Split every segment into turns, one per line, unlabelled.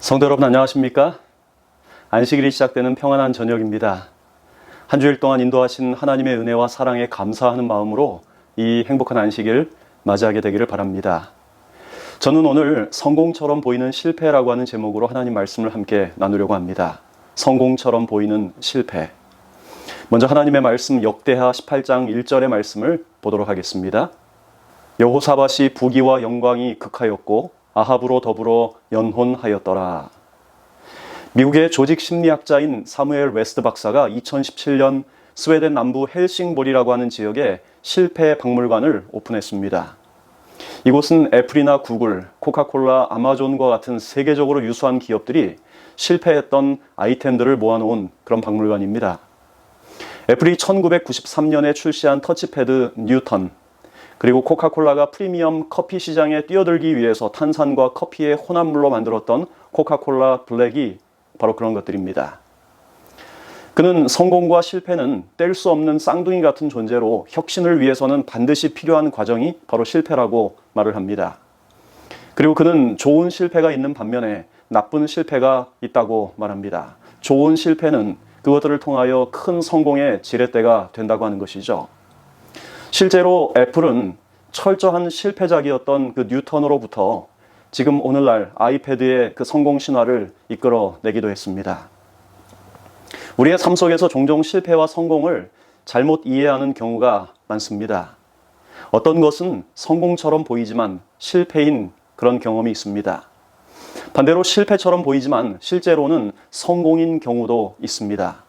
성도 여러분 안녕하십니까? 안식일이 시작되는 평안한 저녁입니다. 한 주일 동안 인도하신 하나님의 은혜와 사랑에 감사하는 마음으로 이 행복한 안식일 맞이하게 되기를 바랍니다. 저는 오늘 성공처럼 보이는 실패라고 하는 제목으로 하나님 말씀을 함께 나누려고 합니다. 성공처럼 보이는 실패. 먼저 하나님의 말씀 역대하 18장 1절의 말씀을 보도록 하겠습니다. 여호사밧이 부귀와 영광이 극하였고 아합으로 더불어 연혼하였더라. 미국의 조직 심리학자인 사무엘 웨스트 박사가 2017년 스웨덴 남부 헬싱보리라고 하는 지역에 실패 박물관을 오픈했습니다. 이곳은 애플이나 구글, 코카콜라, 아마존과 같은 세계적으로 유수한 기업들이 실패했던 아이템들을 모아놓은 그런 박물관입니다. 애플이 1993년에 출시한 터치패드 뉴턴, 그리고 코카콜라가 프리미엄 커피 시장에 뛰어들기 위해서 탄산과 커피의 혼합물로 만들었던 코카콜라 블랙이 바로 그런 것들입니다. 그는 성공과 실패는 뗄 수 없는 쌍둥이 같은 존재로 혁신을 위해서는 반드시 필요한 과정이 바로 실패라고 말을 합니다. 그리고 그는 좋은 실패가 있는 반면에 나쁜 실패가 있다고 말합니다. 좋은 실패는 그것들을 통하여 큰 성공의 지렛대가 된다고 하는 것이죠. 실제로 애플은 철저한 실패작이었던 그 뉴턴으로부터 지금 오늘날 아이패드의 그 성공 신화를 이끌어내기도 했습니다. 우리의 삶 속에서 종종 실패와 성공을 잘못 이해하는 경우가 많습니다. 어떤 것은 성공처럼 보이지만 실패인 그런 경험이 있습니다. 반대로 실패처럼 보이지만 실제로는 성공인 경우도 있습니다.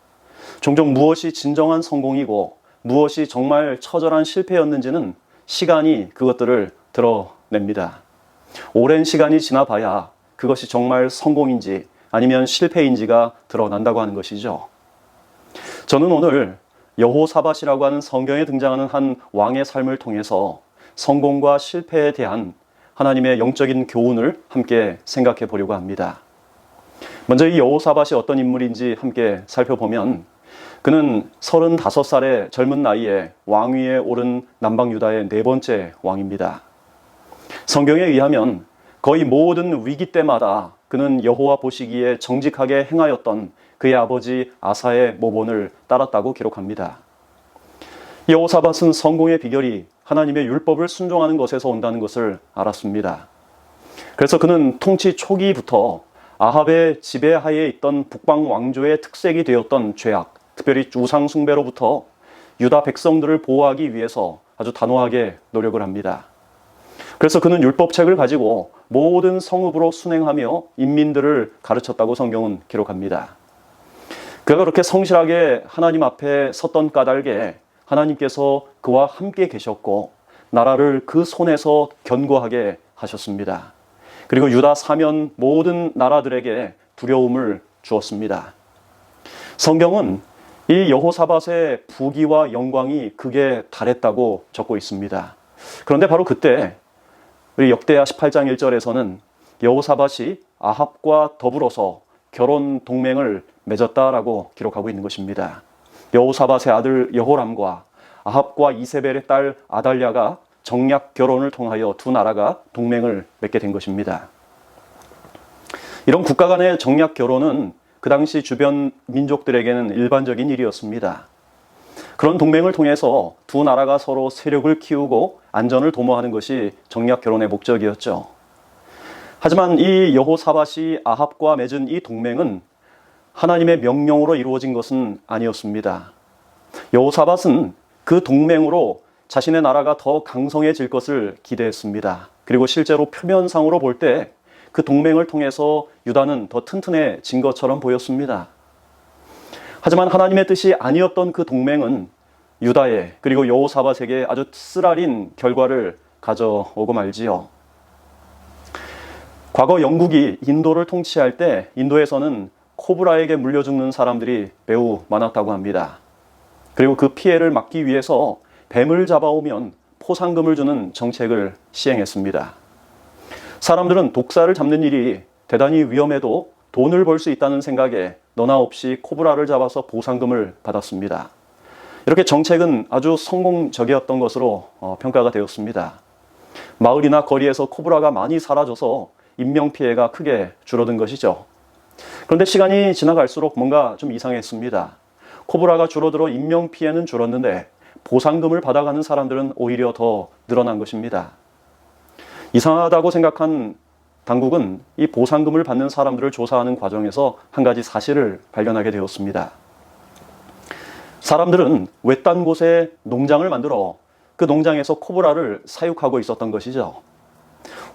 종종 무엇이 진정한 성공이고 무엇이 정말 처절한 실패였는지는 시간이 그것들을 드러냅니다. 오랜 시간이 지나봐야 그것이 정말 성공인지 아니면 실패인지가 드러난다고 하는 것이죠. 저는 오늘 여호사밧이라고 하는 성경에 등장하는 한 왕의 삶을 통해서 성공과 실패에 대한 하나님의 영적인 교훈을 함께 생각해 보려고 합니다. 먼저 이 여호사밧이 어떤 인물인지 함께 살펴보면 그는 35살의 젊은 나이에 왕위에 오른 남방 유다의 네 번째 왕입니다. 성경에 의하면 거의 모든 위기 때마다 그는 여호와 보시기에 정직하게 행하였던 그의 아버지 아사의 모본을 따랐다고 기록합니다. 여호사밧은 성공의 비결이 하나님의 율법을 순종하는 것에서 온다는 것을 알았습니다. 그래서 그는 통치 초기부터 아합의 지배하에 있던 북방 왕조의 특색이 되었던 죄악, 특별히 우상 숭배로부터 유다 백성들을 보호하기 위해서 아주 단호하게 노력을 합니다. 그래서 그는 율법책을 가지고 모든 성읍으로 순행하며 인민들을 가르쳤다고 성경은 기록합니다. 그가 그렇게 성실하게 하나님 앞에 섰던 까닭에 하나님께서 그와 함께 계셨고 나라를 그 손에서 견고하게 하셨습니다. 그리고 유다 사면 모든 나라들에게 두려움을 주었습니다. 성경은 이 여호사밧의 부귀와 영광이 극에 달했다고 적고 있습니다. 그런데 바로 그때 우리 역대하 18장 1절에서는 여호사밧이 아합과 더불어서 결혼 동맹을 맺었다라고 기록하고 있는 것입니다. 여호사밧의 아들 여호람과 아합과 이세벨의 딸 아달랴가 정략 결혼을 통하여 두 나라가 동맹을 맺게 된 것입니다. 이런 국가 간의 정략 결혼은 그 당시 주변 민족들에게는 일반적인 일이었습니다. 그런 동맹을 통해서 두 나라가 서로 세력을 키우고 안전을 도모하는 것이 정략 결혼의 목적이었죠. 하지만 이 여호사밧이 아합과 맺은 이 동맹은 하나님의 명령으로 이루어진 것은 아니었습니다. 여호사밧은 그 동맹으로 자신의 나라가 더 강성해질 것을 기대했습니다. 그리고 실제로 표면상으로 볼 때 그 동맹을 통해서 유다는 더 튼튼해진 것처럼 보였습니다. 하지만 하나님의 뜻이 아니었던 그 동맹은 유다에 그리고 여호사밧에게 아주 쓰라린 결과를 가져오고 말지요. 과거 영국이 인도를 통치할 때 인도에서는 코브라에게 물려 죽는 사람들이 매우 많았다고 합니다. 그리고 그 피해를 막기 위해서 뱀을 잡아오면 포상금을 주는 정책을 시행했습니다. 사람들은 독사를 잡는 일이 대단히 위험해도 돈을 벌 수 있다는 생각에 너나 없이 코브라를 잡아서 보상금을 받았습니다. 이렇게 정책은 아주 성공적이었던 것으로 평가가 되었습니다. 마을이나 거리에서 코브라가 많이 사라져서 인명피해가 크게 줄어든 것이죠. 그런데 시간이 지나갈수록 뭔가 좀 이상했습니다. 코브라가 줄어들어 인명피해는 줄었는데 보상금을 받아가는 사람들은 오히려 더 늘어난 것입니다. 이상하다고 생각한 당국은 이 보상금을 받는 사람들을 조사하는 과정에서 한 가지 사실을 발견하게 되었습니다. 사람들은 외딴 곳에 농장을 만들어 그 농장에서 코브라를 사육하고 있었던 것이죠.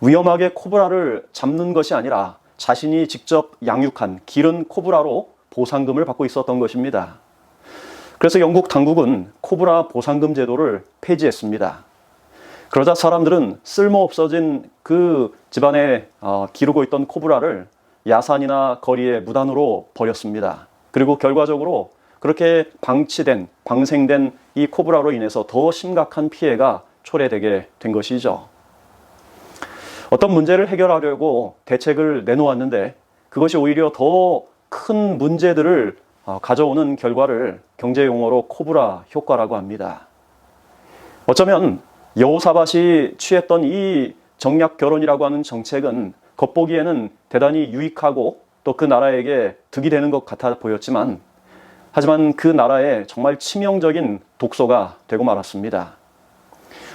위험하게 코브라를 잡는 것이 아니라 자신이 직접 양육한 기른 코브라로 보상금을 받고 있었던 것입니다. 그래서 영국 당국은 코브라 보상금 제도를 폐지했습니다. 그러자 사람들은 쓸모없어진 그 집안에 기르고 있던 코브라를 야산이나 거리에 무단으로 버렸습니다. 그리고 결과적으로 그렇게 방생된 이 코브라로 인해서 더 심각한 피해가 초래되게 된 것이죠. 어떤 문제를 해결하려고 대책을 내놓았는데 그것이 오히려 더 큰 문제들을 가져오는 결과를 경제용어로 코브라 효과라고 합니다. 어쩌면 여호사밧이 취했던 이 정략 결혼이라고 하는 정책은 겉보기에는 대단히 유익하고 또 그 나라에게 득이 되는 것 같아 보였지만 하지만 그 나라에 정말 치명적인 독소가 되고 말았습니다.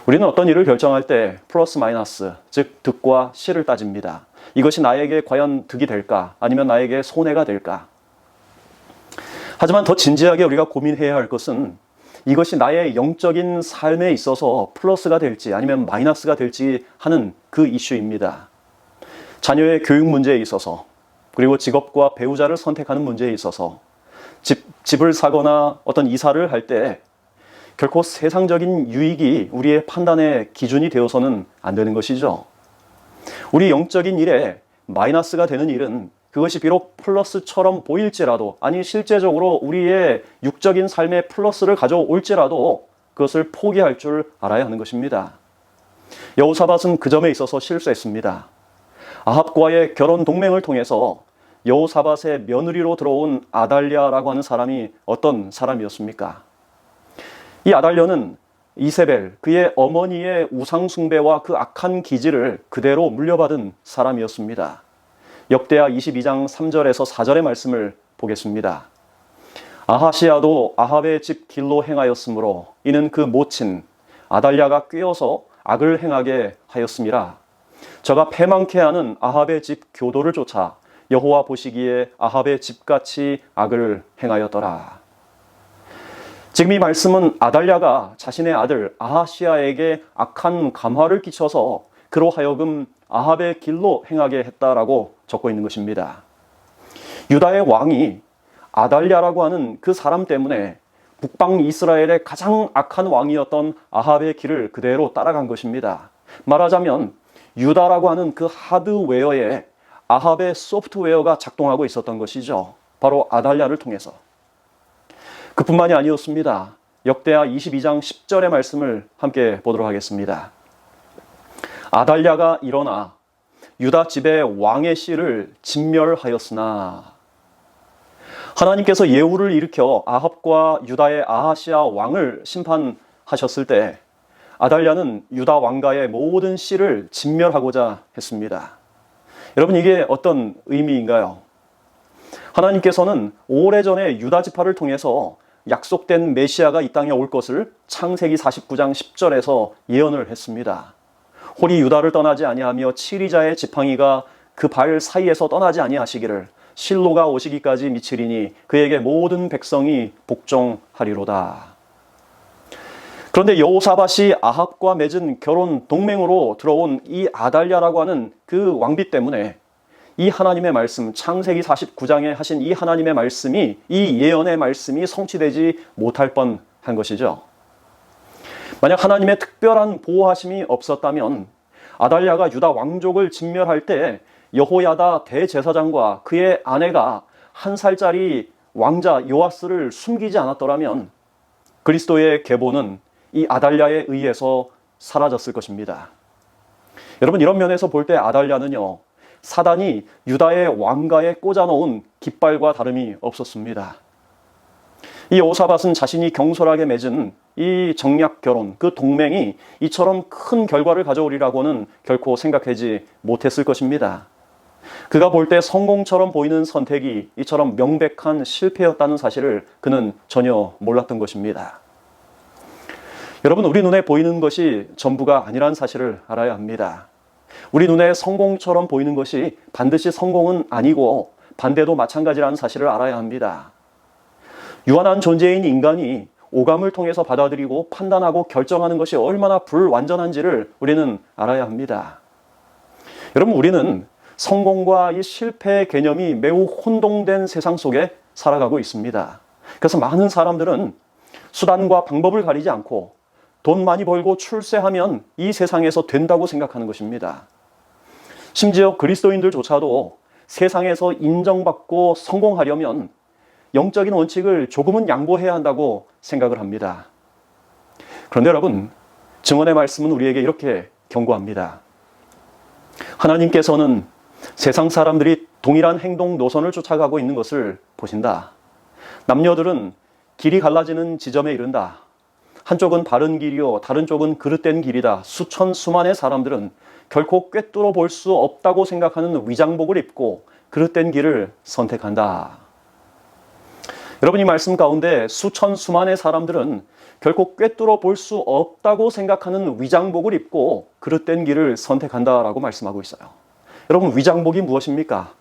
우리는 어떤 일을 결정할 때 플러스 마이너스, 즉 득과 실을 따집니다. 이것이 나에게 과연 득이 될까? 아니면 나에게 손해가 될까? 하지만 더 진지하게 우리가 고민해야 할 것은 이것이 나의 영적인 삶에 있어서 플러스가 될지 아니면 마이너스가 될지 하는 그 이슈입니다. 자녀의 교육 문제에 있어서 그리고 직업과 배우자를 선택하는 문제에 있어서 집을 사거나 어떤 이사를 할 때 결코 세상적인 유익이 우리의 판단의 기준이 되어서는 안 되는 것이죠. 우리 영적인 일에 마이너스가 되는 일은 그것이 비록 플러스처럼 보일지라도 아니 실제적으로 우리의 육적인 삶에 플러스를 가져올지라도 그것을 포기할 줄 알아야 하는 것입니다. 여호사밧은 그 점에 있어서 실수했습니다. 아합과의 결혼 동맹을 통해서 여호사밧의 며느리로 들어온 아달랴라고 하는 사람이 어떤 사람이었습니까? 이 아달랴는 이세벨, 그의 어머니의 우상숭배와 그 악한 기질을 그대로 물려받은 사람이었습니다. 역대하 22장 3절에서 4절의 말씀을 보겠습니다. 아하시야도 아합의 집 길로 행하였으므로 이는 그 모친 아달랴가 꾀어서 악을 행하게 하였음이라. 저가 패망케 하는 아합의 집 교도를 쫓아 여호와 보시기에 아합의 집같이 악을 행하였더라. 지금 이 말씀은 아달랴가 자신의 아들 아하시야에게 악한 감화를 끼쳐서 그로 하여금 아합의 길로 행하게 했다라고 적고 있는 것입니다. 유다의 왕이 아달랴라고 하는 그 사람 때문에 북방 이스라엘의 가장 악한 왕이었던 아합의 길을 그대로 따라간 것입니다. 말하자면 유다라고 하는 그 하드웨어에 아합의 소프트웨어가 작동하고 있었던 것이죠. 바로 아달랴를 통해서. 그뿐만이 아니었습니다. 역대하 22장 10절의 말씀을 함께 보도록 하겠습니다. 아달랴가 일어나 유다 집의 왕의 씨를 진멸하였으나 하나님께서 예후를 일으켜 아합과 유다의 아하시야 왕을 심판하셨을 때 아달랴는 유다 왕가의 모든 씨를 진멸하고자 했습니다. 여러분 이게 어떤 의미인가요? 하나님께서는 오래전에 유다 지파를 통해서 약속된 메시아가 이 땅에 올 것을 창세기 49장 10절에서 예언을 했습니다. 홀이 유다를 떠나지 아니하며 치리자의 지팡이가 그 발 사이에서 떠나지 아니하시기를 실로가 오시기까지 미치리니 그에게 모든 백성이 복종하리로다. 그런데 여호사밧이 아합과 맺은 결혼 동맹으로 들어온 이 아달랴라고 하는 그 왕비 때문에 이 하나님의 말씀, 창세기 49장에 하신 이 하나님의 말씀이, 이 예언의 말씀이 성취되지 못할 뻔한 것이죠. 만약 하나님의 특별한 보호하심이 없었다면 아달랴가 유다 왕족을 진멸할 때 여호야다 대제사장과 그의 아내가 1살짜리 왕자 요아스를 숨기지 않았더라면 그리스도의 계보는 이 아달랴에 의해서 사라졌을 것입니다. 여러분 이런 면에서 볼 때 아달랴는요, 사단이 유다의 왕가에 꽂아놓은 깃발과 다름이 없었습니다. 이 여호사밧은 자신이 경솔하게 맺은 이 정략 결혼, 그 동맹이 이처럼 큰 결과를 가져오리라고는 결코 생각하지 못했을 것입니다. 그가 볼 때 성공처럼 보이는 선택이 이처럼 명백한 실패였다는 사실을 그는 전혀 몰랐던 것입니다. 여러분, 우리 눈에 보이는 것이 전부가 아니란 사실을 알아야 합니다. 우리 눈에 성공처럼 보이는 것이 반드시 성공은 아니고 반대도 마찬가지라는 사실을 알아야 합니다. 유한한 존재인 인간이 오감을 통해서 받아들이고 판단하고 결정하는 것이 얼마나 불완전한지를 우리는 알아야 합니다. 여러분, 우리는 성공과 이 실패의 개념이 매우 혼동된 세상 속에 살아가고 있습니다. 그래서 많은 사람들은 수단과 방법을 가리지 않고 돈 많이 벌고 출세하면 이 세상에서 된다고 생각하는 것입니다. 심지어 그리스도인들조차도 세상에서 인정받고 성공하려면 영적인 원칙을 조금은 양보해야 한다고 생각을 합니다. 그런데 여러분, 증언의 말씀은 우리에게 이렇게 경고합니다. 하나님께서는 세상 사람들이 동일한 행동 노선을 쫓아가고 있는 것을 보신다. 남녀들은 길이 갈라지는 지점에 이른다. 한쪽은 바른 길이요, 다른 쪽은 그릇된 길이다. 수천 수만의 사람들은 결코 꿰뚫어 볼 수 없다고 생각하는 위장복을 입고 그릇된 길을 선택한다. 여러분, 이 말씀 가운데 수천 수만의 사람들은 결코 꿰뚫어 볼 수 없다고 생각하는 위장복을 입고 그릇된 길을 선택한다라고 말씀하고 있어요. 여러분, 위장복이 무엇입니까?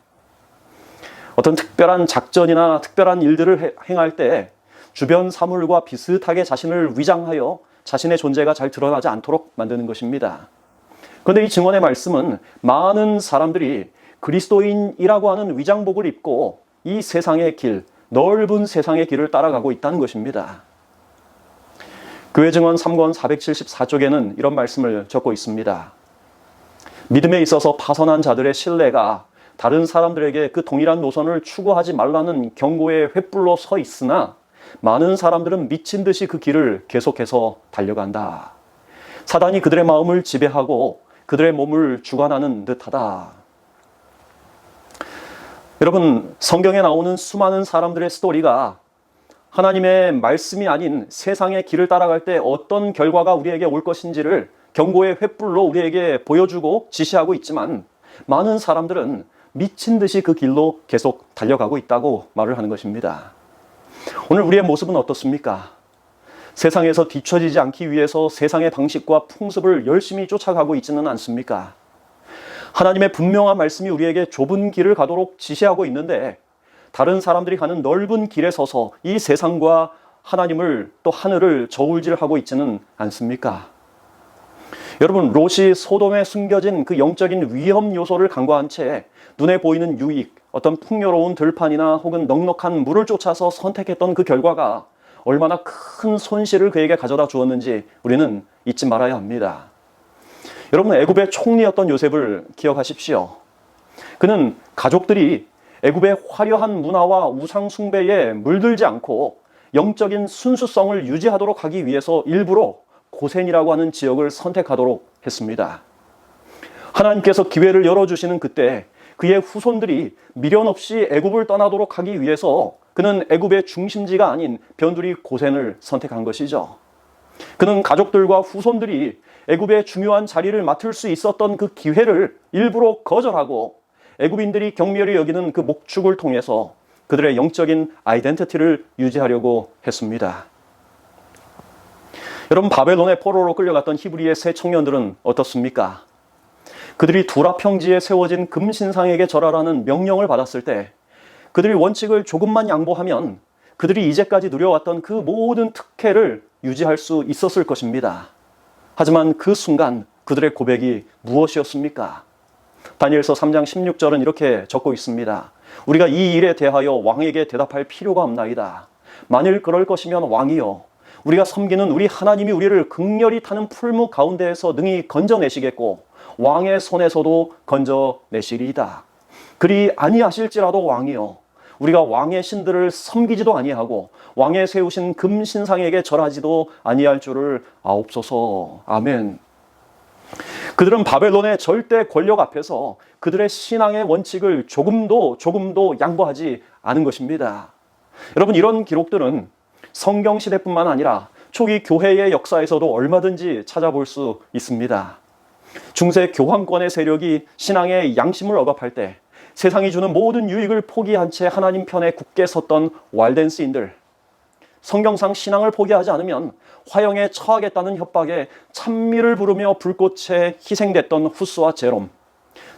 어떤 특별한 작전이나 특별한 일들을 행할 때 주변 사물과 비슷하게 자신을 위장하여 자신의 존재가 잘 드러나지 않도록 만드는 것입니다. 그런데 이 증언의 말씀은 많은 사람들이 그리스도인이라고 하는 위장복을 입고 이 세상의 길, 넓은 세상의 길을 따라가고 있다는 것입니다. 교회 증언 3권 474쪽에는 이런 말씀을 적고 있습니다. 믿음에 있어서 파선한 자들의 신뢰가 다른 사람들에게 그 동일한 노선을 추구하지 말라는 경고의 횃불로 서 있으나 많은 사람들은 미친 듯이 그 길을 계속해서 달려간다. 사단이 그들의 마음을 지배하고 그들의 몸을 주관하는 듯하다. 여러분, 성경에 나오는 수많은 사람들의 스토리가 하나님의 말씀이 아닌 세상의 길을 따라갈 때 어떤 결과가 우리에게 올 것인지를 경고의 횃불로 우리에게 보여주고 지시하고 있지만 많은 사람들은 미친 듯이 그 길로 계속 달려가고 있다고 말을 하는 것입니다. 오늘 우리의 모습은 어떻습니까? 세상에서 뒤처지지 않기 위해서 세상의 방식과 풍습을 열심히 쫓아가고 있지는 않습니까? 하나님의 분명한 말씀이 우리에게 좁은 길을 가도록 지시하고 있는데 다른 사람들이 가는 넓은 길에 서서 이 세상과 하나님을 또 하늘을 저울질하고 있지는 않습니까? 여러분, 롯이 소돔에 숨겨진 그 영적인 위험 요소를 간과한 채 눈에 보이는 유익, 어떤 풍요로운 들판이나 혹은 넉넉한 물을 쫓아서 선택했던 그 결과가 얼마나 큰 손실을 그에게 가져다 주었는지 우리는 잊지 말아야 합니다. 여러분, 애굽의 총리였던 요셉을 기억하십시오. 그는 가족들이 애굽의 화려한 문화와 우상 숭배에 물들지 않고 영적인 순수성을 유지하도록 하기 위해서 일부러 고센이라고 하는 지역을 선택하도록 했습니다. 하나님께서 기회를 열어주시는 그때 그의 후손들이 미련 없이 애굽을 떠나도록 하기 위해서 그는 애굽의 중심지가 아닌 변두리 고센을 선택한 것이죠. 그는 가족들과 후손들이 애굽의 중요한 자리를 맡을 수 있었던 그 기회를 일부러 거절하고 애굽인들이 경멸히 여기는 그 목축을 통해서 그들의 영적인 아이덴티티를 유지하려고 했습니다. 여러분, 바벨론의 포로로 끌려갔던 히브리의 세 청년들은 어떻습니까? 그들이 두라 평지에 세워진 금신상에게 절하라는 명령을 받았을 때 그들이 원칙을 조금만 양보하면 그들이 이제까지 누려왔던 그 모든 특혜를 유지할 수 있었을 것입니다. 하지만 그 순간 그들의 고백이 무엇이었습니까? 다니엘서 3장 16절은 이렇게 적고 있습니다. 우리가 이 일에 대하여 왕에게 대답할 필요가 없나이다. 만일 그럴 것이면 왕이여, 우리가 섬기는 우리 하나님이 우리를 극렬히 타는 풀무 가운데에서 능히 건져내시겠고 왕의 손에서도 건져내시리이다. 그리 아니하실지라도 왕이여, 우리가 왕의 신들을 섬기지도 아니하고 왕의 세우신 금신상에게 절하지도 아니할 줄을 아옵소서. 아멘. 그들은 바벨론의 절대 권력 앞에서 그들의 신앙의 원칙을 조금도 양보하지 않은 것입니다. 여러분, 이런 기록들은 성경 시대뿐만 아니라 초기 교회의 역사에서도 얼마든지 찾아볼 수 있습니다. 중세 교황권의 세력이 신앙의 양심을 억압할 때 세상이 주는 모든 유익을 포기한 채 하나님 편에 굳게 섰던 왈덴스인들, 성경상 신앙을 포기하지 않으면 화형에 처하겠다는 협박에 찬미를 부르며 불꽃에 희생됐던 후스와 제롬,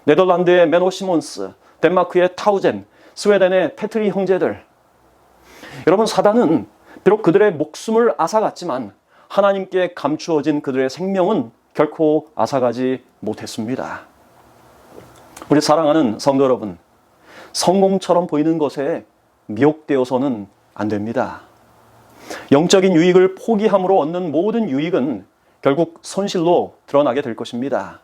네덜란드의 메노 시몬스, 덴마크의 타우젠, 스웨덴의 페트리 형제들. 여러분, 사단은 비록 그들의 목숨을 앗아갔지만 하나님께 감추어진 그들의 생명은 결코 앗아가지 못했습니다. 우리 사랑하는 성도 여러분, 성공처럼 보이는 것에 미혹되어서는 안 됩니다. 영적인 유익을 포기함으로 얻는 모든 유익은 결국 손실로 드러나게 될 것입니다.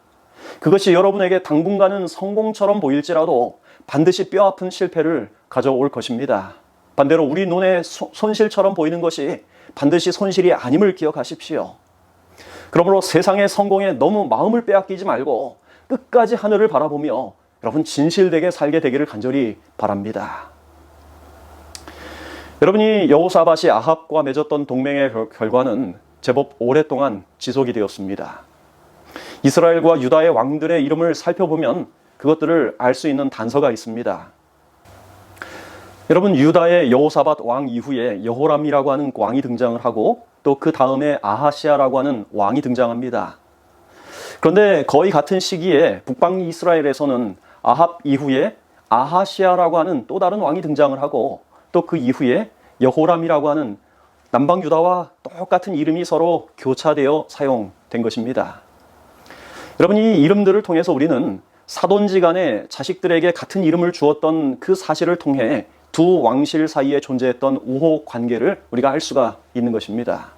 그것이 여러분에게 당분간은 성공처럼 보일지라도 반드시 뼈아픈 실패를 가져올 것입니다. 반대로 우리 눈에 손실처럼 보이는 것이 반드시 손실이 아님을 기억하십시오. 그러므로 세상의 성공에 너무 마음을 빼앗기지 말고 끝까지 하늘을 바라보며 여러분 진실되게 살게 되기를 간절히 바랍니다. 여러분이 여호사밧이 아합과 맺었던 동맹의 결과는 제법 오랫동안 지속이 되었습니다. 이스라엘과 유다의 왕들의 이름을 살펴보면 그것들을 알 수 있는 단서가 있습니다. 여러분, 유다의 여호사밧 왕 이후에 여호람이라고 하는 왕이 등장을 하고 또 그 다음에 아하시아라고 하는 왕이 등장합니다. 그런데 거의 같은 시기에 북방 이스라엘에서는 아합 이후에 아하시아라고 하는 또 다른 왕이 등장을 하고 또 그 이후에 여호람이라고 하는 남방 유다와 똑같은 이름이 서로 교차되어 사용된 것입니다. 여러분, 이 이름들을 통해서 우리는 사돈지간에 자식들에게 같은 이름을 주었던 그 사실을 통해 두 왕실 사이에 존재했던 우호 관계를 우리가 알 수가 있는 것입니다.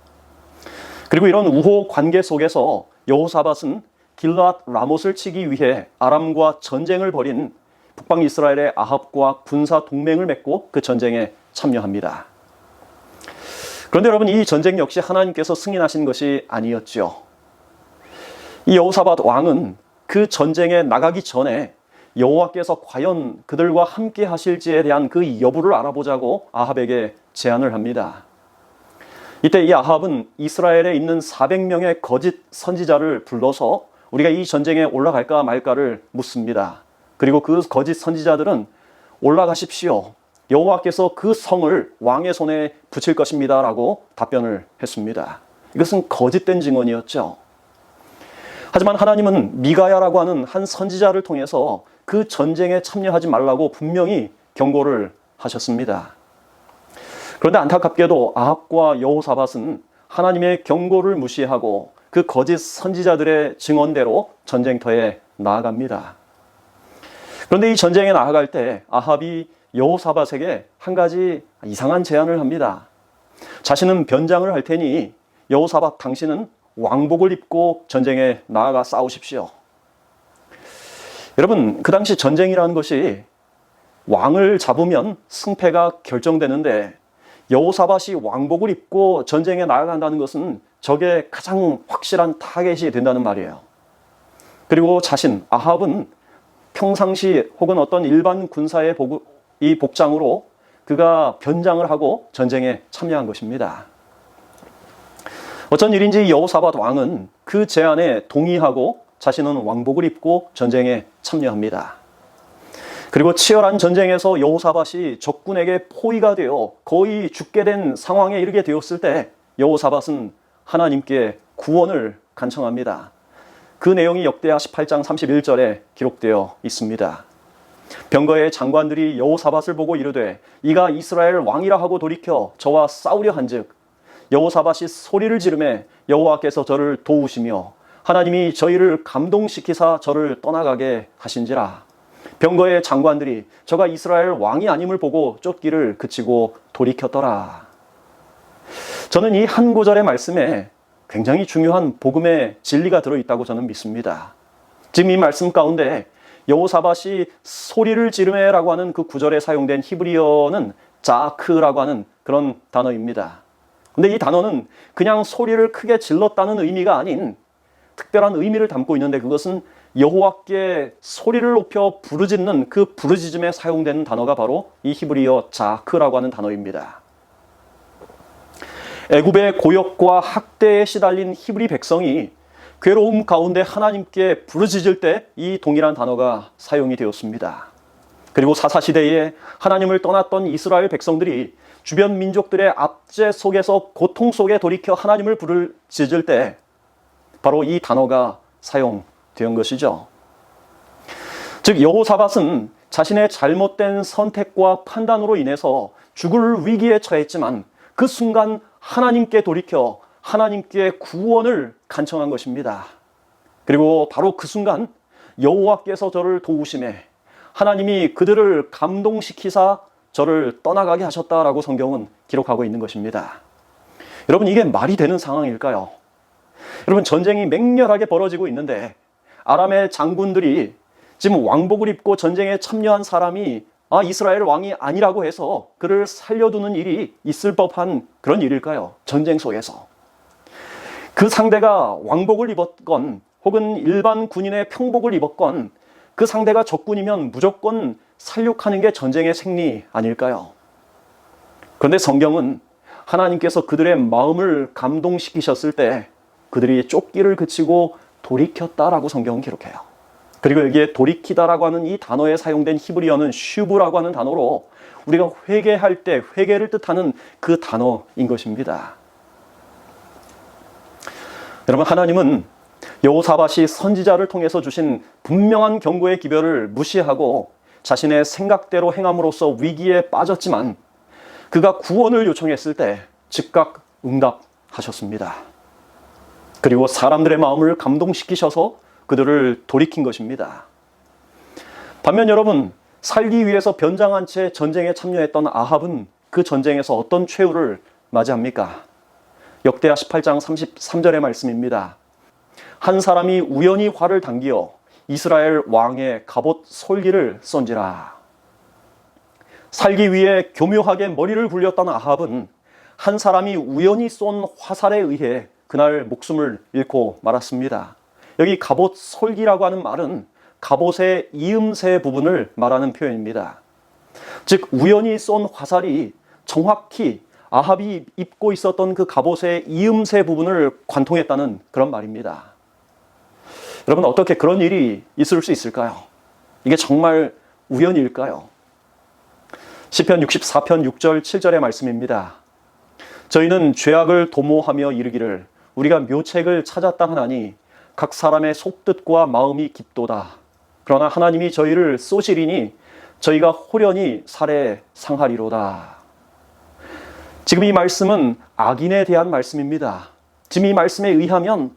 그리고 이런 우호 관계 속에서 여호사밧은 길르앗 라못을 치기 위해 아람과 전쟁을 벌인 북방 이스라엘의 아합과 군사 동맹을 맺고 그 전쟁에 참여합니다. 그런데 여러분, 이 전쟁 역시 하나님께서 승인하신 것이 아니었죠. 이 여호사밧 왕은 그 전쟁에 나가기 전에 여호와께서 과연 그들과 함께 하실지에 대한 그 여부를 알아보자고 아합에게 제안을 합니다. 이때 이 아합은 이스라엘에 있는 400명의 거짓 선지자를 불러서 우리가 이 전쟁에 올라갈까 말까를 묻습니다. 그리고 그 거짓 선지자들은 올라가십시오. 여호와께서 그 성을 왕의 손에 붙일 것입니다 라고 답변을 했습니다. 이것은 거짓된 증언이었죠. 하지만 하나님은 미가야라고 하는 한 선지자를 통해서 그 전쟁에 참여하지 말라고 분명히 경고를 하셨습니다. 그런데 안타깝게도 아합과 여호사밧은 하나님의 경고를 무시하고 그 거짓 선지자들의 증언대로 전쟁터에 나아갑니다. 그런데 이 전쟁에 나아갈 때 아합이 여호사밧에게 한 가지 이상한 제안을 합니다. 자신은 변장을 할 테니 여호사밧 당신은 왕복을 입고 전쟁에 나아가 싸우십시오. 여러분, 그 당시 전쟁이라는 것이 왕을 잡으면 승패가 결정되는데 여호사밧이 왕복을 입고 전쟁에 나아간다는 것은 적의 가장 확실한 타겟이 된다는 말이에요. 그리고 자신 아합은 평상시 혹은 어떤 일반 군사의 이 복장으로 그가 변장을 하고 전쟁에 참여한 것입니다. 어쩐 일인지 여호사밧 왕은 그 제안에 동의하고 자신은 왕복을 입고 전쟁에 참여합니다. 그리고 치열한 전쟁에서 여호사밧이 적군에게 포위가 되어 거의 죽게 된 상황에 이르게 되었을 때 여호사밧은 하나님께 구원을 간청합니다. 그 내용이 역대하 18장 31절에 기록되어 있습니다. 병거의 장관들이 여호사밧을 보고 이르되 이가 이스라엘 왕이라 하고 돌이켜 저와 싸우려 한즉 여호사밧이 소리를 지르매 여호와께서 저를 도우시며 하나님이 저희를 감동시키사 저를 떠나가게 하신지라. 병거의 장관들이 저가 이스라엘 왕이 아님을 보고 쫓기를 그치고 돌이켰더라. 저는 이 한 구절의 말씀에 굉장히 중요한 복음의 진리가 들어있다고 저는 믿습니다. 지금 이 말씀 가운데 여호사밧이 소리를 지르매라고 하는 그 구절에 사용된 히브리어는 자크라고 하는 그런 단어입니다. 근데 이 단어는 그냥 소리를 크게 질렀다는 의미가 아닌 특별한 의미를 담고 있는데 그것은 여호와께 소리를 높여 부르짖는 그 부르짖음에 사용되는 단어가 바로 이 히브리어 자크라고 하는 단어입니다. 애굽의 고역과 학대에 시달린 히브리 백성이 괴로움 가운데 하나님께 부르짖을 때 이 동일한 단어가 사용이 되었습니다. 그리고 사사시대에 하나님을 떠났던 이스라엘 백성들이 주변 민족들의 압제 속에서 고통 속에 돌이켜 하나님을 부르짖을 때 바로 이 단어가 사용된 것이죠. 즉 여호사밧은 자신의 잘못된 선택과 판단으로 인해서 죽을 위기에 처했지만 그 순간 하나님께 돌이켜 하나님께 구원을 간청한 것입니다. 그리고 바로 그 순간 여호와께서 저를 도우심에 하나님이 그들을 감동시키사 저를 떠나가게 하셨다라고 성경은 기록하고 있는 것입니다. 여러분, 이게 말이 되는 상황일까요? 여러분, 전쟁이 맹렬하게 벌어지고 있는데 아람의 장군들이 지금 왕복을 입고 전쟁에 참여한 사람이 이스라엘 왕이 아니라고 해서 그를 살려두는 일이 있을 법한 그런 일일까요? 전쟁 속에서. 그 상대가 왕복을 입었건 혹은 일반 군인의 평복을 입었건 그 상대가 적군이면 무조건 살육하는 게 전쟁의 생리 아닐까요? 그런데 성경은 하나님께서 그들의 마음을 감동시키셨을 때 그들이 쫓기를 그치고 돌이켰다라고 성경은 기록해요. 그리고 여기에 돌이키다라고 하는 이 단어에 사용된 히브리어는 슈브라고 하는 단어로 우리가 회개할 때 회개를 뜻하는 그 단어인 것입니다. 여러분, 하나님은 여호사밧이 선지자를 통해서 주신 분명한 경고의 기별을 무시하고 자신의 생각대로 행함으로써 위기에 빠졌지만 그가 구원을 요청했을 때 즉각 응답하셨습니다. 그리고 사람들의 마음을 감동시키셔서 그들을 돌이킨 것입니다. 반면 여러분, 살기 위해서 변장한 채 전쟁에 참여했던 아합은 그 전쟁에서 어떤 최후를 맞이합니까? 역대하 18장 33절의 말씀입니다. 한 사람이 우연히 활을 당기어 이스라엘 왕의 갑옷 솔기를 쏜지라. 살기 위해 교묘하게 머리를 굴렸던 아합은 한 사람이 우연히 쏜 화살에 의해 그날 목숨을 잃고 말았습니다. 여기 갑옷 솔기라고 하는 말은 갑옷의 이음새 부분을 말하는 표현입니다. 즉 우연히 쏜 화살이 정확히 아합이 입고 있었던 그 갑옷의 이음새 부분을 관통했다는 그런 말입니다. 여러분, 어떻게 그런 일이 있을 수 있을까요? 이게 정말 우연일까요? 시편 64편 6절 7절의 말씀입니다. 저희는 죄악을 도모하며 이르기를 우리가 묘책을 찾았다 하나니 각 사람의 속뜻과 마음이 깊도다. 그러나 하나님이 저희를 쏘시리니 저희가 호련히 살해 상하리로다. 지금 이 말씀은 악인에 대한 말씀입니다. 지금 이 말씀에 의하면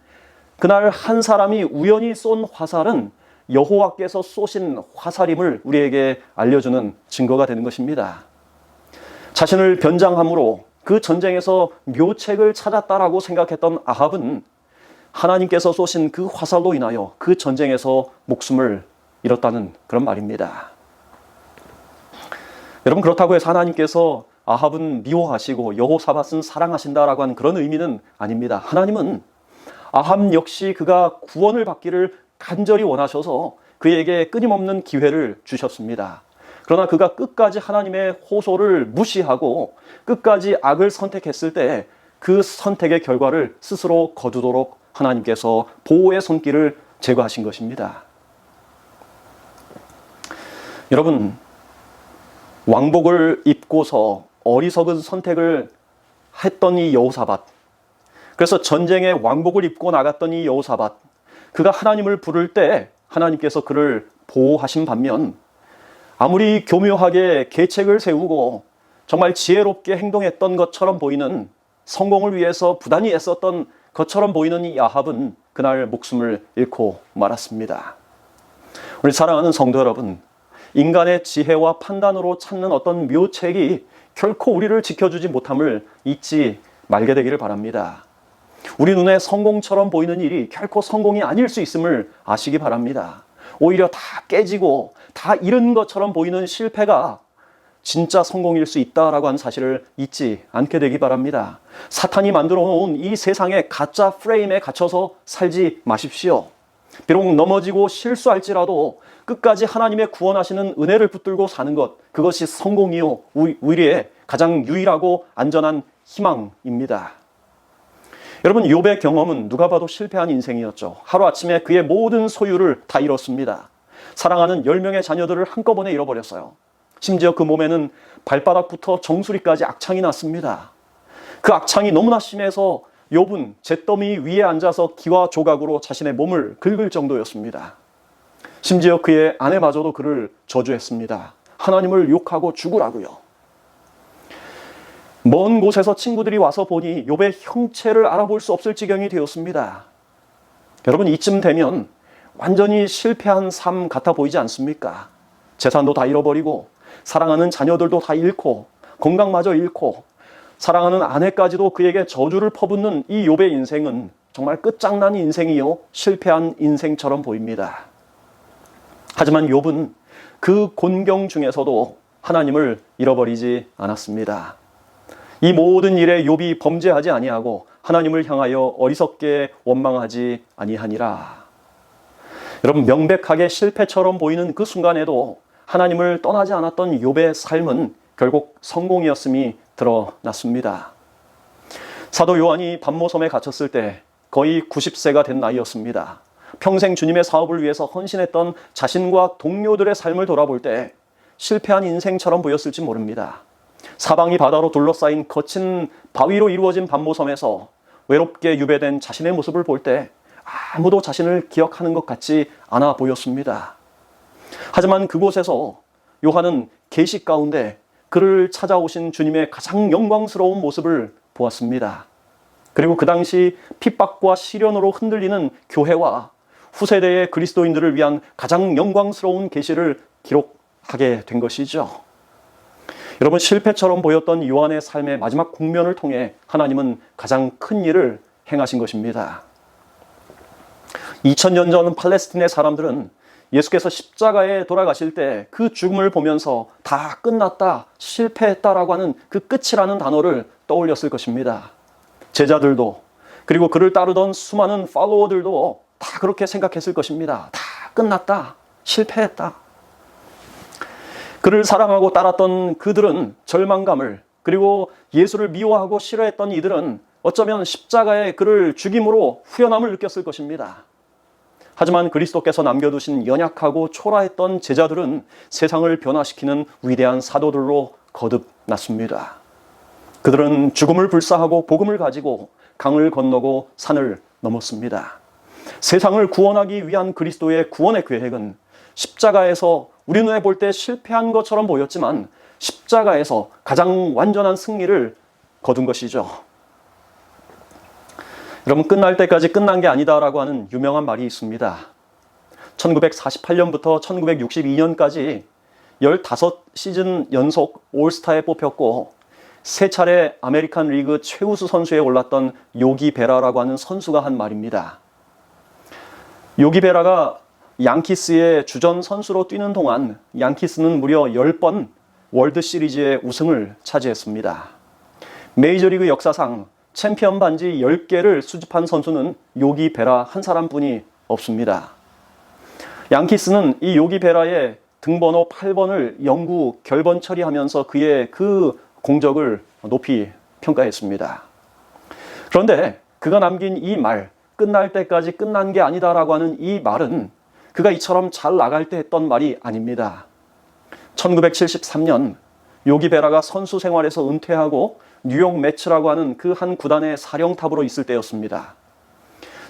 그날 한 사람이 우연히 쏜 화살은 여호와께서 쏘신 화살임을 우리에게 알려주는 증거가 되는 것입니다. 자신을 변장함으로 그 전쟁에서 묘책을 찾았다라고 생각했던 아합은 하나님께서 쏘신 그 화살로 인하여 그 전쟁에서 목숨을 잃었다는 그런 말입니다. 여러분, 그렇다고 해서 하나님께서 아합은 미워하시고 여호사밧은 사랑하신다라고 하는 그런 의미는 아닙니다. 하나님은 아합 역시 그가 구원을 받기를 간절히 원하셔서 그에게 끊임없는 기회를 주셨습니다. 그러나 그가 끝까지 하나님의 호소를 무시하고 끝까지 악을 선택했을 때 그 선택의 결과를 스스로 거두도록 하나님께서 보호의 손길을 제거하신 것입니다. 여러분, 왕복을 입고서 어리석은 선택을 했던 이 여호사밧, 그래서 전쟁에 왕복을 입고 나갔던 이 여호사밧, 그가 하나님을 부를 때 하나님께서 그를 보호하신 반면 아무리 교묘하게 계책을 세우고 정말 지혜롭게 행동했던 것처럼 보이는, 성공을 위해서 부단히 애썼던 것처럼 보이는 이 아합은 그날 목숨을 잃고 말았습니다. 우리 사랑하는 성도 여러분, 인간의 지혜와 판단으로 찾는 어떤 묘책이 결코 우리를 지켜주지 못함을 잊지 말게 되기를 바랍니다. 우리 눈에 성공처럼 보이는 일이 결코 성공이 아닐 수 있음을 아시기 바랍니다. 오히려 다 깨지고 다 잃은 것처럼 보이는 실패가 진짜 성공일 수 있다라고 하는 사실을 잊지 않게 되기 바랍니다. 사탄이 만들어 놓은 이 세상의 가짜 프레임에 갇혀서 살지 마십시오. 비록 넘어지고 실수할지라도 끝까지 하나님의 구원하시는 은혜를 붙들고 사는 것, 그것이 성공이요 우리의 가장 유일하고 안전한 희망입니다. 여러분, 욥의 경험은 누가 봐도 실패한 인생이었죠. 하루아침에 그의 모든 소유를 다 잃었습니다. 사랑하는 10명의 자녀들을 한꺼번에 잃어버렸어요. 심지어 그 몸에는 발바닥부터 정수리까지 악창이 났습니다. 그 악창이 너무나 심해서 욥은 잿더미 위에 앉아서 기와 조각으로 자신의 몸을 긁을 정도였습니다. 심지어 그의 아내마저도 그를 저주했습니다. 하나님을 욕하고 죽으라고요. 먼 곳에서 친구들이 와서 보니 욥의 형체를 알아볼 수 없을 지경이 되었습니다. 여러분, 이쯤 되면 완전히 실패한 삶 같아 보이지 않습니까? 재산도 다 잃어버리고 사랑하는 자녀들도 다 잃고 건강마저 잃고 사랑하는 아내까지도 그에게 저주를 퍼붓는 이 욥의 인생은 정말 끝장난 인생이요, 실패한 인생처럼 보입니다. 하지만 욥은 그 곤경 중에서도 하나님을 잃어버리지 않았습니다. 이 모든 일에 욥이 범죄하지 아니하고 하나님을 향하여 어리석게 원망하지 아니하니라. 여러분, 명백하게 실패처럼 보이는 그 순간에도 하나님을 떠나지 않았던 욥의 삶은 결국 성공이었음이 드러났습니다. 사도 요한이 반모섬에 갇혔을 때 거의 90세가 된 나이였습니다. 평생 주님의 사업을 위해서 헌신했던 자신과 동료들의 삶을 돌아볼 때 실패한 인생처럼 보였을지 모릅니다. 사방이 바다로 둘러싸인 거친 바위로 이루어진 반모섬에서 외롭게 유배된 자신의 모습을 볼 때 아무도 자신을 기억하는 것 같지 않아 보였습니다. 하지만 그곳에서 요한은 계시 가운데 그를 찾아오신 주님의 가장 영광스러운 모습을 보았습니다. 그리고 그 당시 핍박과 시련으로 흔들리는 교회와 후세대의 그리스도인들을 위한 가장 영광스러운 계시를 기록하게 된 것이죠. 여러분, 실패처럼 보였던 요한의 삶의 마지막 국면을 통해 하나님은 가장 큰 일을 행하신 것입니다. 2000년 전 팔레스틴의 사람들은 예수께서 십자가에 돌아가실 때 그 죽음을 보면서 다 끝났다, 실패했다라고 하는 그 끝이라는 단어를 떠올렸을 것입니다. 제자들도, 그리고 그를 따르던 수많은 팔로워들도 다 그렇게 생각했을 것입니다. 다 끝났다, 실패했다. 그를 사랑하고 따랐던 그들은 절망감을, 그리고 예수를 미워하고 싫어했던 이들은 어쩌면 십자가에 그를 죽임으로 후련함을 느꼈을 것입니다. 하지만 그리스도께서 남겨두신 연약하고 초라했던 제자들은 세상을 변화시키는 위대한 사도들로 거듭났습니다. 그들은 죽음을 불사하고 복음을 가지고 강을 건너고 산을 넘었습니다. 세상을 구원하기 위한 그리스도의 구원의 계획은 십자가에서 우리 눈에 볼 때 실패한 것처럼 보였지만 십자가에서 가장 완전한 승리를 거둔 것이죠. 여러분, 끝날 때까지 끝난 게 아니다라고 하는 유명한 말이 있습니다. 1948년부터 1962년까지 15시즌 연속 올스타에 뽑혔고 3차례 아메리칸 리그 최우수 선수에 올랐던 요기 베라라고 하는 선수가 한 말입니다. 요기 베라가 양키스의 주전 선수로 뛰는 동안 양키스는 무려 10번 월드 시리즈의 우승을 차지했습니다. 메이저리그 역사상 챔피언 반지 10개를 수집한 선수는 요기 베라 한 사람뿐이 없습니다. 양키스는 이 요기 베라의 등번호 8번을 영구 결번 처리하면서 그의 그 공적을 높이 평가했습니다. 그런데 그가 남긴 이 말, 끝날 때까지 끝난 게 아니다라고 하는 이 말은 그가 이처럼 잘 나갈 때 했던 말이 아닙니다. 1973년 요기 베라가 선수 생활에서 은퇴하고 뉴욕 매츠라고 하는 그 한 구단의 사령탑으로 있을 때였습니다.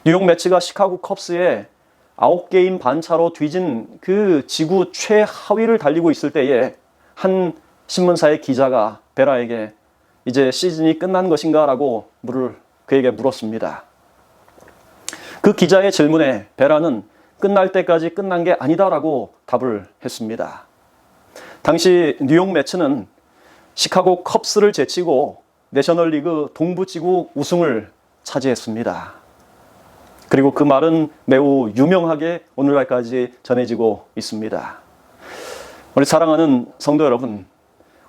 뉴욕 매츠가 시카고 컵스에 9게임 반차로 뒤진 그 지구 최하위를 달리고 있을 때에 한 신문사의 기자가 베라에게 이제 시즌이 끝난 것인가 라고 그에게 물었습니다. 그 기자의 질문에 베라는 끝날 때까지 끝난 게 아니다라고 답을 했습니다. 당시 뉴욕 매츠는 시카고 컵스를 제치고 내셔널리그 동부지구 우승을 차지했습니다. 그리고 그 말은 매우 유명하게 오늘날까지 전해지고 있습니다. 우리 사랑하는 성도 여러분,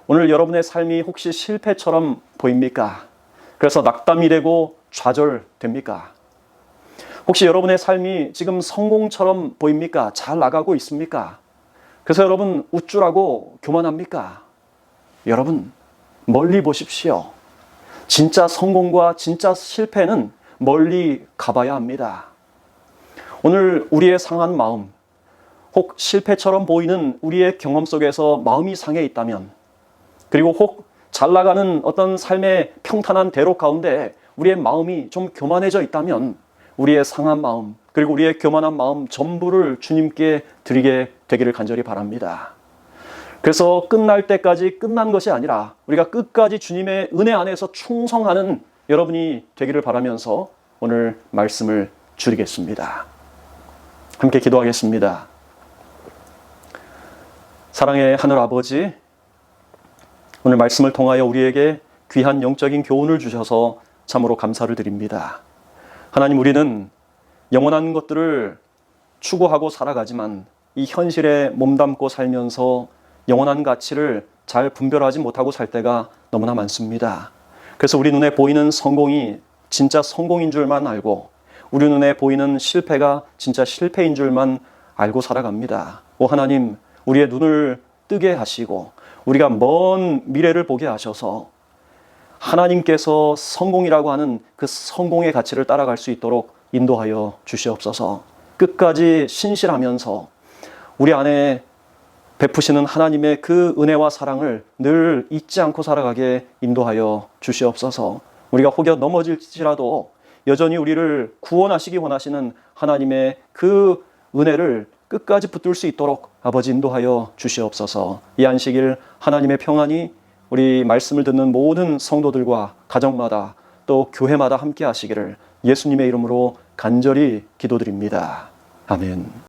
오늘 여러분의 삶이 혹시 실패처럼 보입니까? 그래서 낙담이 되고 좌절됩니까? 혹시 여러분의 삶이 지금 성공처럼 보입니까? 잘 나가고 있습니까? 그래서 여러분 우쭐하고 교만합니까? 여러분 멀리 보십시오. 진짜 성공과 진짜 실패는 멀리 가봐야 합니다. 오늘 우리의 상한 마음, 혹 실패처럼 보이는 우리의 경험 속에서 마음이 상해 있다면, 그리고 혹 잘 나가는 어떤 삶의 평탄한 대로 가운데 우리의 마음이 좀 교만해져 있다면 우리의 상한 마음, 그리고 우리의 교만한 마음 전부를 주님께 드리게 되기를 간절히 바랍니다. 그래서 끝날 때까지 끝난 것이 아니라 우리가 끝까지 주님의 은혜 안에서 충성하는 여러분이 되기를 바라면서 오늘 말씀을 줄이겠습니다. 함께 기도하겠습니다. 사랑의 하늘 아버지, 오늘 말씀을 통하여 우리에게 귀한 영적인 교훈을 주셔서 참으로 감사를 드립니다. 하나님, 우리는 영원한 것들을 추구하고 살아가지만 이 현실에 몸담고 살면서 영원한 가치를 잘 분별하지 못하고 살 때가 너무나 많습니다. 그래서 우리 눈에 보이는 성공이 진짜 성공인 줄만 알고 우리 눈에 보이는 실패가 진짜 실패인 줄만 알고 살아갑니다. 오 하나님, 우리의 눈을 뜨게 하시고 우리가 먼 미래를 보게 하셔서 하나님께서 성공이라고 하는 그 성공의 가치를 따라갈 수 있도록 인도하여 주시옵소서. 끝까지 신실하면서 우리 안에 베푸시는 하나님의 그 은혜와 사랑을 늘 잊지 않고 살아가게 인도하여 주시옵소서. 우리가 혹여 넘어질지라도 여전히 우리를 구원하시기 원하시는 하나님의 그 은혜를 끝까지 붙들 수 있도록 아버지 인도하여 주시옵소서. 이 안식일 하나님의 평안이 우리 말씀을 듣는 모든 성도들과 가정마다 또 교회마다 함께 하시기를 예수님의 이름으로 간절히 기도드립니다. 아멘.